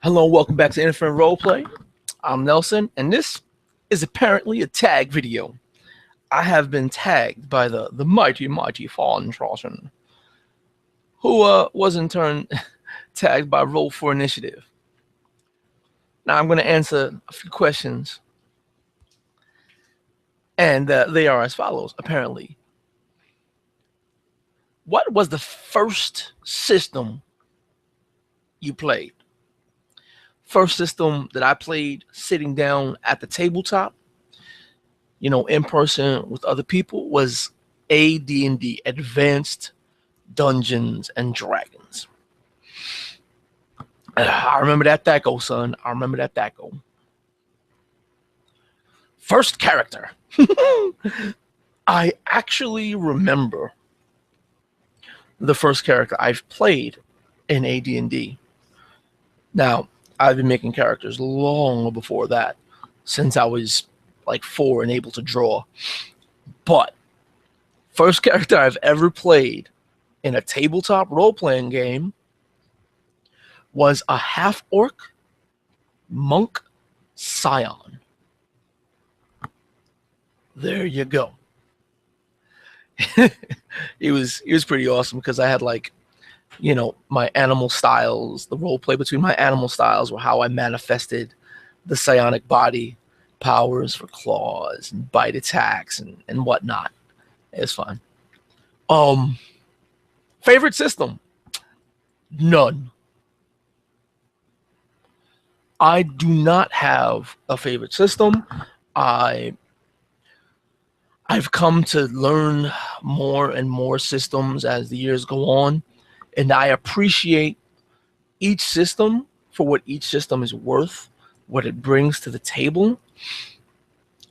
Hello, welcome back to Infinite Roleplay. I'm Nelson, and this is apparently a tag video. I have been tagged by the mighty Fawn Trosson, who was in turn tagged by Roll4Initiative. Now I'm going to answer a few questions, and they are as follows, apparently. What was the first system you played? First system that I played sitting down at the tabletop, in person with other people, was AD&D, Advanced Dungeons and Dragons. I remember that THACO, son. I remember that THACO. First character. I actually remember the first character I've played in AD&D. Now, I've been making characters long before that, since I was like 4 and able to draw. But first character I've ever played in a tabletop role-playing game was a half-orc monk scion. There you go. It was pretty awesome because I had my animal styles. The role play between my animal styles were how I manifested the psionic body powers for claws and bite attacks and whatnot. It's fun. Favorite system? None. I do not have a favorite system. I've come to learn more and more systems as the years go on, and I appreciate each system for what each system is worth, what it brings to the table.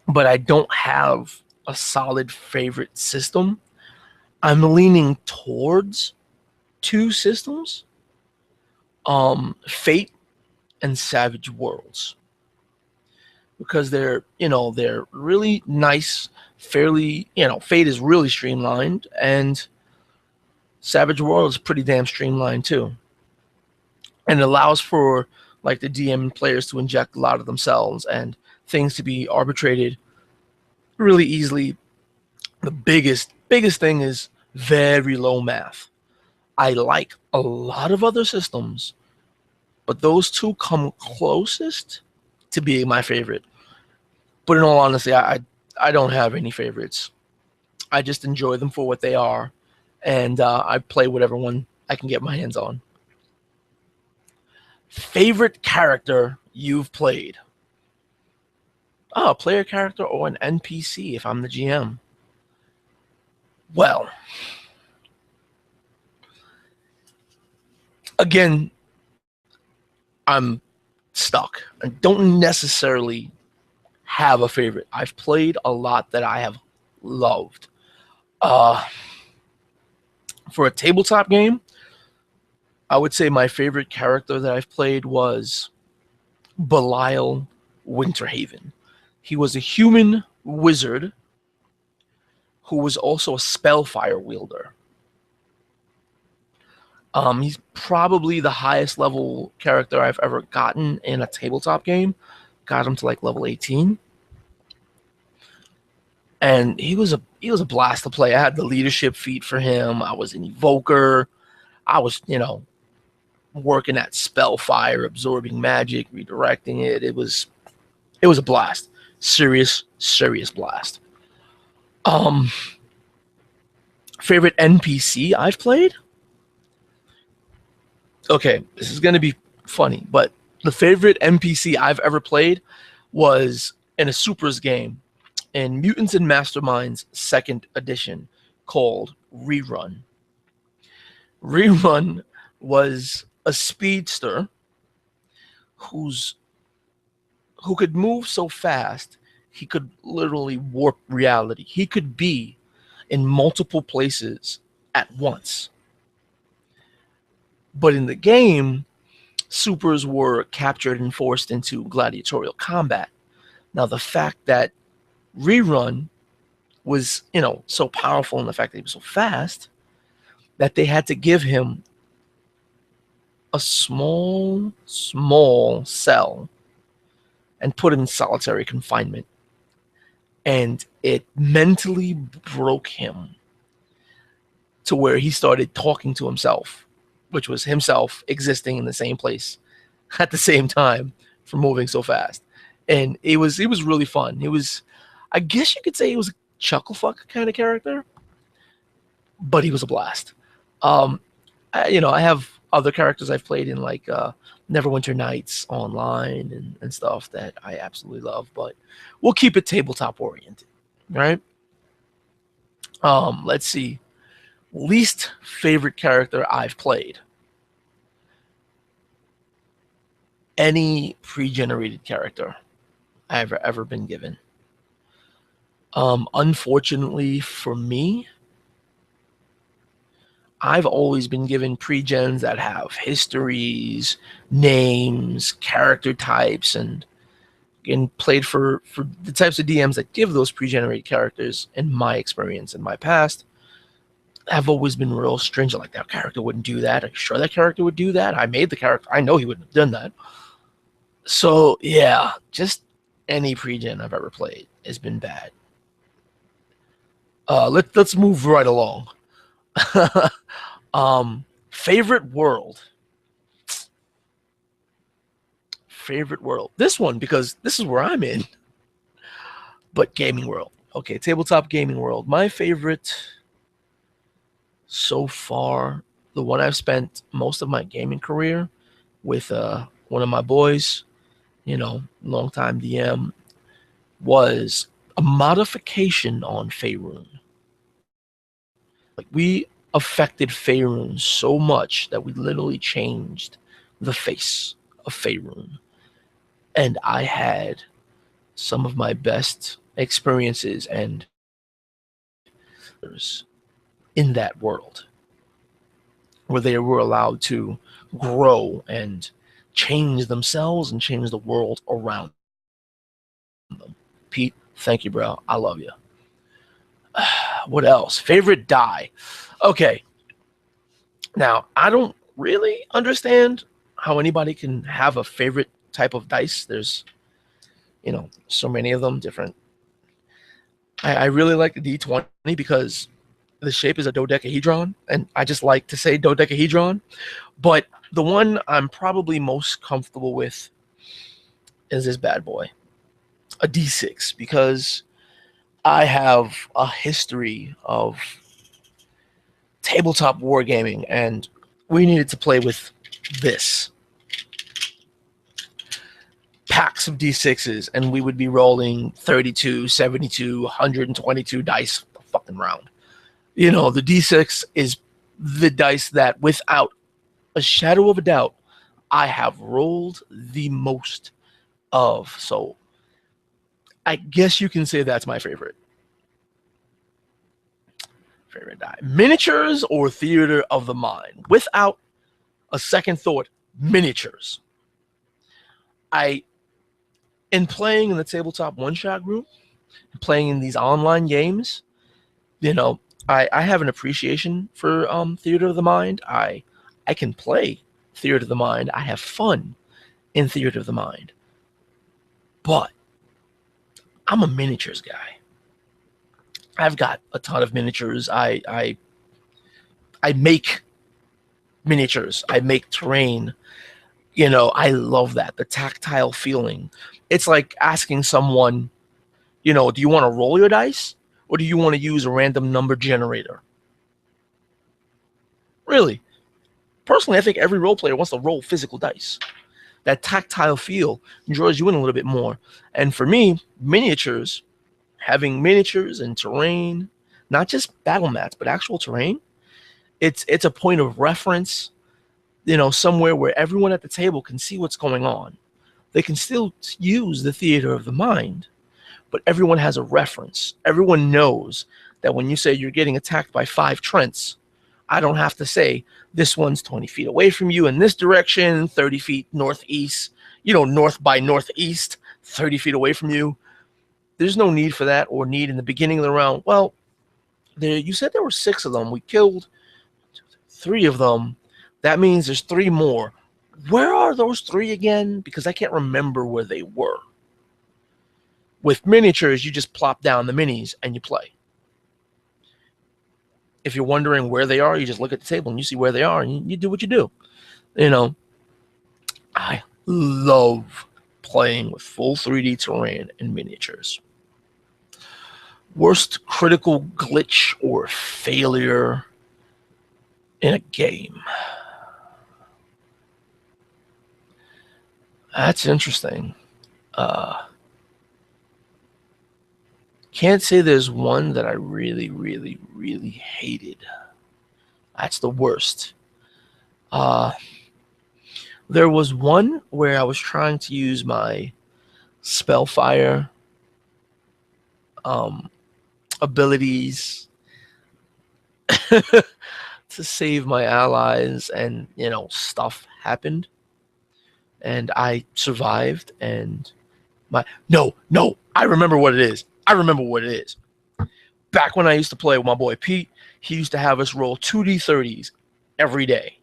But I don't have a solid favorite system. I'm leaning towards 2 systems, Fate and Savage Worlds, because they're really nice, fairly, Fate is really streamlined, and Savage World is pretty damn streamlined too. And it allows for the DM and players to inject a lot of themselves and things to be arbitrated really easily. The biggest thing is very low math. I like a lot of other systems, but those 2 come closest to being my favorite. But in all honesty, I don't have any favorites. I just enjoy them for what they are, and I play whatever one I can get my hands on. Favorite character you've played? A player character or an NPC if I'm the GM? Well, again, I'm stuck. I don't necessarily have a favorite. I've played a lot that I have loved. For a tabletop game, I would say my favorite character that I've played was Belial Winterhaven. He was a human wizard who was also a spellfire wielder. He's probably the highest level character I've ever gotten in a tabletop game. Got him to level 18. And he was a blast to play. I had the leadership feat for him. I was an evoker. I was, working at spellfire, absorbing magic, redirecting it. It was a blast. Serious blast. Favorite NPC I've played? Okay, this is gonna be funny, but the favorite NPC I've ever played was in a Supers game in Mutants and Masterminds 2nd edition called Rerun. Rerun was a speedster who could move so fast he could literally warp reality. He could be in multiple places at once. But in the game, supers were captured and forced into gladiatorial combat. Now, the fact that Rerun was, so powerful, and the fact that he was so fast, that they had to give him a small cell and put him in solitary confinement. And it mentally broke him to where he started talking to himself, which was himself existing in the same place at the same time for moving so fast. And it was really fun. It was, I guess you could say, he was a chuckle fuck kind of character, but he was a blast. I have other characters I've played in, like Neverwinter Nights online and stuff that I absolutely love, but we'll keep it tabletop oriented, right? Let's see. Least favorite character I've played. Any pre-generated character I've ever been given. Unfortunately for me, I've always been given pre-gens that have histories, names, character types, and played for the types of DMs that give those pre-generated characters. In my experience, in my past, have always been real stringent. Like, that character wouldn't do that. Are you sure that character would do that? I made the character. I know he wouldn't have done that. So yeah, just any pre-gen I've ever played has been bad. Let's move right along. Favorite world. Favorite world. This one, because this is where I'm in. But gaming world. Okay, tabletop gaming world. My favorite so far, the one I've spent most of my gaming career with one of my boys, longtime DM, was a modification on Faerun. Like, we affected Faerun so much that we literally changed the face of Faerun. And I had some of my best experiences and in that world, where they were allowed to grow and change themselves and change the world around them. Pete, thank you, bro. I love you. What else? Favorite die. Okay. Now, I don't really understand how anybody can have a favorite type of dice. There's, so many of them different. I really like the D20 because the shape is a dodecahedron, and I just like to say dodecahedron. But the one I'm probably most comfortable with is this bad boy, a D6, because I have a history of tabletop wargaming, and we needed to play with this. Packs of D6s, and we would be rolling 32, 72, 122 dice a fucking round. The D6 is the dice that, without a shadow of a doubt, I have rolled the most of. So I guess you can say that's my favorite. Favorite die. Miniatures or theater of the mind? Without a second thought, miniatures. In playing in the tabletop one-shot group, playing in these online games, I have an appreciation for theater of the mind. I can play theater of the mind. I have fun in theater of the mind. But I'm a miniatures guy. I've got a ton of miniatures. I make miniatures. I make terrain. I love that. The tactile feeling. It's like asking someone, do you want to roll your dice or do you want to use a random number generator? Really? Personally, I think every role player wants to roll physical dice. That tactile feel draws you in a little bit more. And for me, miniatures, having miniatures and terrain, not just battle mats, but actual terrain, it's a point of reference, somewhere where everyone at the table can see what's going on. They can still use the theater of the mind, but everyone has a reference. Everyone knows that when you say you're getting attacked by 5 Trents, I don't have to say this one's 20 feet away from you in this direction, 30 feet northeast, north by northeast, 30 feet away from you. There's no need for that, or need in the beginning of the round. Well, you said there were 6 of them. We killed 3 of them. That means there's 3 more Where are those 3 again? Because I can't remember where they were. With miniatures, you just plop down the minis and you play. If you're wondering where they are, you just look at the table and you see where they are and you do what you do. You know, I love playing with full 3D terrain and miniatures. Worst critical glitch or failure in a game. That's interesting. Can't say there's one that I really, really, really hated. That's the worst. There was one where I was trying to use my Spellfire abilities to save my allies, and stuff happened, and I survived. And no, I remember what it is. Back when I used to play with my boy Pete, he used to have us roll 2d30s every day.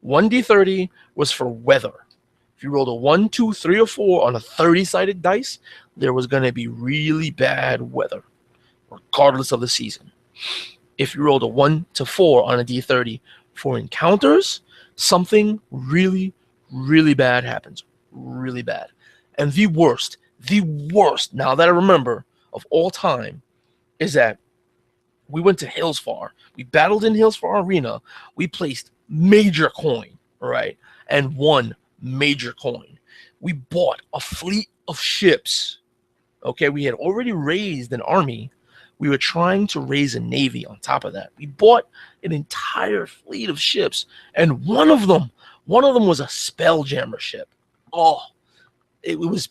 1d30 was for weather. If you rolled a 1, 2, 3, or 4 on a 30-sided dice, there was going to be really bad weather, regardless of the season. If you rolled a 1 to 4 on a d30 for encounters, something really, really bad happens. Really bad. And the worst, now that I remember, of all time, is that we went to Hillsfar. We battled in Hillsfar Arena. We placed major coin, right? And won major coin. We bought a fleet of ships. Okay, we had already raised an army. We were trying to raise a navy on top of that. We bought an entire fleet of ships, and one of them was a Spelljammer ship. Oh, it was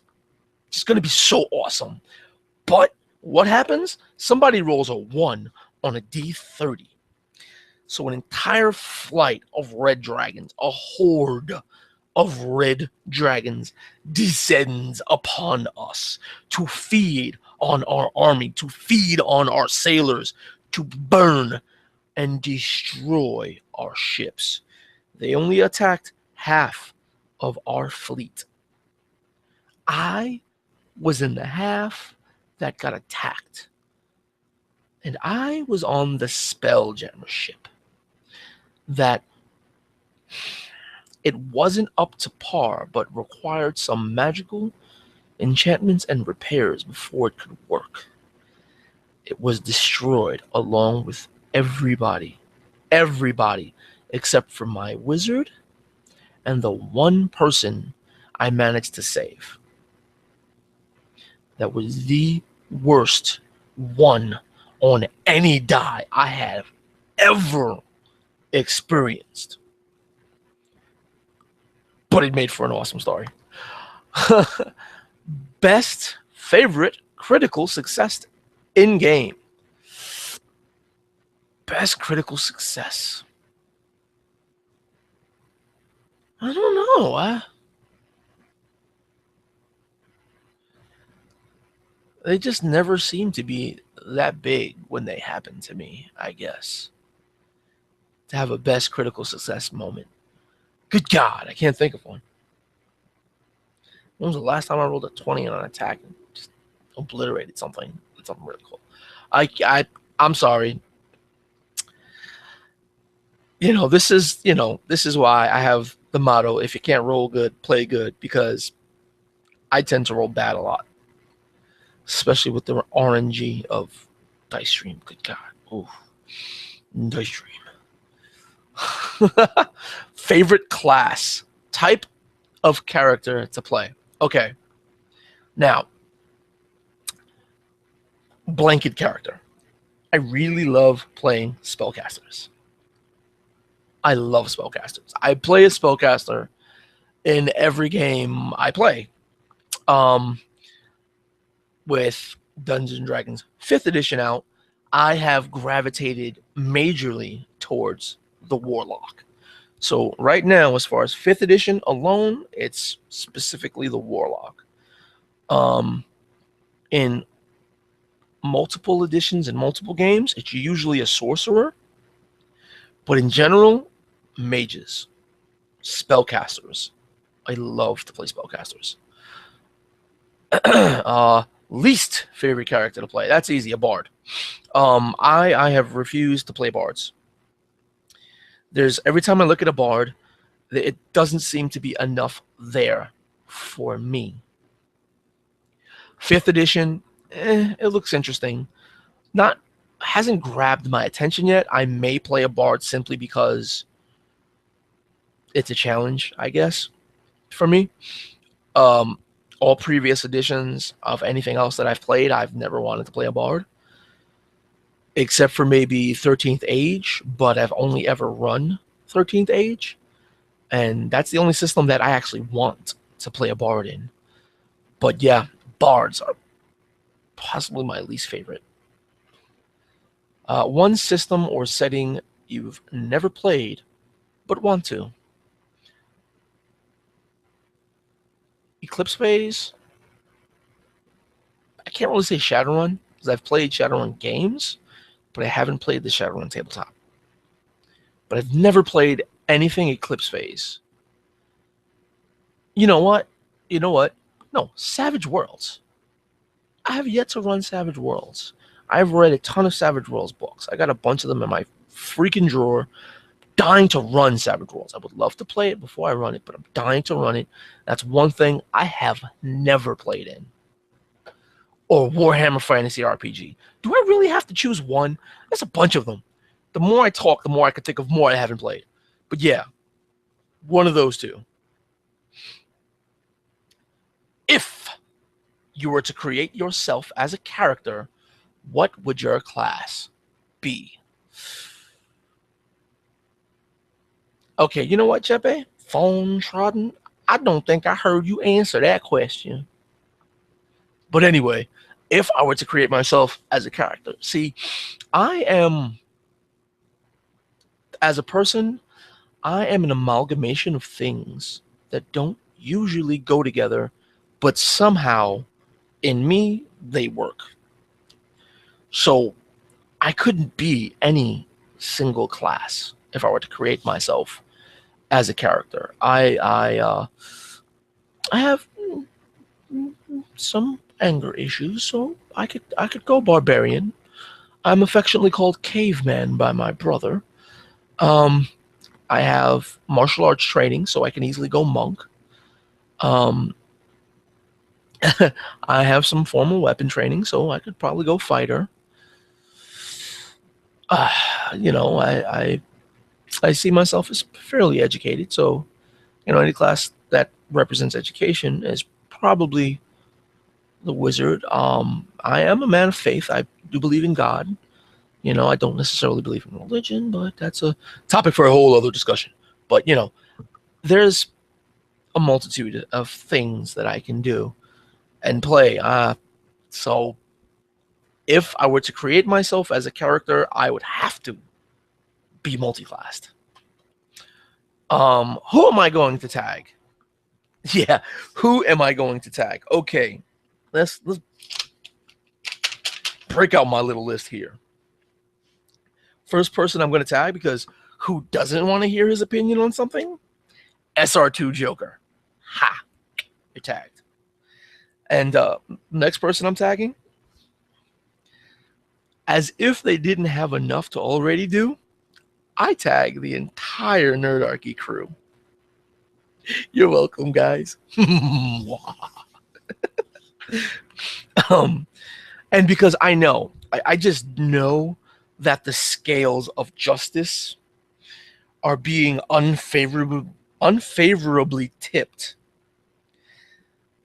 just going to be so awesome. But what happens? Somebody rolls a 1 on a d30. So an entire flight of red dragons, a horde of red dragons, descends upon us to feed on our army, to feed on our sailors, to burn and destroy our ships. They only attacked half of our fleet. I was in the half that got attacked, and I was on the Spelljammer ship. That it wasn't up to par, but required some magical enchantments and repairs before it could work. It was destroyed along with everybody except for my wizard and the one person I managed to save. That was the worst one on any die I have ever experienced. But it made for an awesome story. Best favorite critical success in game. Best critical success. I don't know. They just never seem to be that big when they happen to me, I guess. To have a best critical success moment. Good God, I can't think of one. When was the last time I rolled a 20 on an attack and just obliterated something? Something really cool. I'm sorry. This is why I have the motto: if you can't roll good, play good, because I tend to roll bad a lot, especially with the RNG of Dice Stream. Good God. Oh, Dice Stream. Favorite class, type of character to play. Okay. Now, blanket character. I really love playing spellcasters. I love spellcasters. I play a spellcaster in every game I play. With Dungeons & Dragons 5th edition out, I have gravitated majorly towards the Warlock. So right now, as far as 5th edition alone, it's specifically the Warlock. In multiple editions and multiple games, it's usually a sorcerer. But in general, mages. Spellcasters. I love to play spellcasters. Least favorite character to play. That's easy, a bard. I have refused to play bards. There's every time I look at a bard, it doesn't seem to be enough there for me. 5th edition, it looks interesting. Not hasn't grabbed my attention yet. I may play a bard simply because it's a challenge, I guess, for me. All previous editions of anything else that I've played, I've never wanted to play a bard, except for maybe 13th Age, but I've only ever run 13th Age, and that's the only system that I actually want to play a bard in. But yeah, bards are possibly my least favorite. One system or setting you've never played but want to. Eclipse Phase. I can't really say Shadowrun because I've played Shadowrun games, but I haven't played the Shadowrun tabletop. But I've never played anything Eclipse Phase. You know what? No, Savage Worlds. I have yet to run Savage Worlds. I've read a ton of Savage Worlds books. I got a bunch of them in my freaking drawer. Dying to run Savage Worlds. I would love to play it before I run it, but I'm dying to run it. That's one thing I have never played in. Or Warhammer Fantasy RPG. Do I really have to choose one? There's a bunch of them. The more I talk, the more I can think of more I haven't played. But yeah, one of those two. If you were to create yourself as a character, what would your class be? Okay, you know what, Chepe? Phone trodden. I don't think I heard you answer that question. But anyway, if I were to create myself as a character, see, as a person, I am an amalgamation of things that don't usually go together, but somehow, in me, they work. So, I couldn't be any single class if I were to create myself as a character. I have some anger issues, so I could go barbarian. I'm affectionately called caveman by my brother. I have martial arts training, so I can easily go monk. I have some formal weapon training, so I could probably go fighter. I see myself as fairly educated, so any class that represents education is probably the wizard. I am a man of faith. I do believe in God. I don't necessarily believe in religion, but that's a topic for a whole other discussion. But there's a multitude of things that I can do and play. So if I were to create myself as a character, I would have to be multi-classed. Who am I going to tag? Yeah, who am I going to tag? Okay, let's break out my little list here. First person I'm going to tag, because who doesn't want to hear his opinion on something? SR2 Joker. Ha! You're tagged. And next person I'm tagging, as if they didn't have enough to already do, I tag the entire NERDARCHY crew. You're welcome, guys. And because I just know that the scales of justice are being unfavorably tipped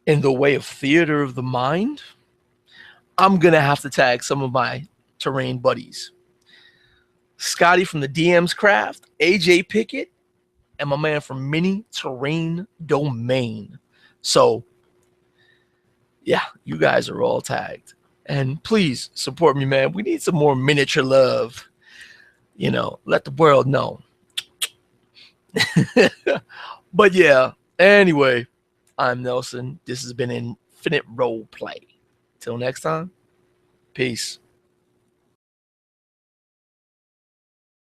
in the way of theater of the mind, I'm going to have to tag some of my terrain buddies. Scotty from the DM's Craft, AJ Pickett, and my man from miniteraindomain. So, yeah, you guys are all tagged. And please support me, man. We need some more miniature love. Let the world know. But yeah, anyway, I'm Nelson. This has been Infinite Role Play. Till next time, peace.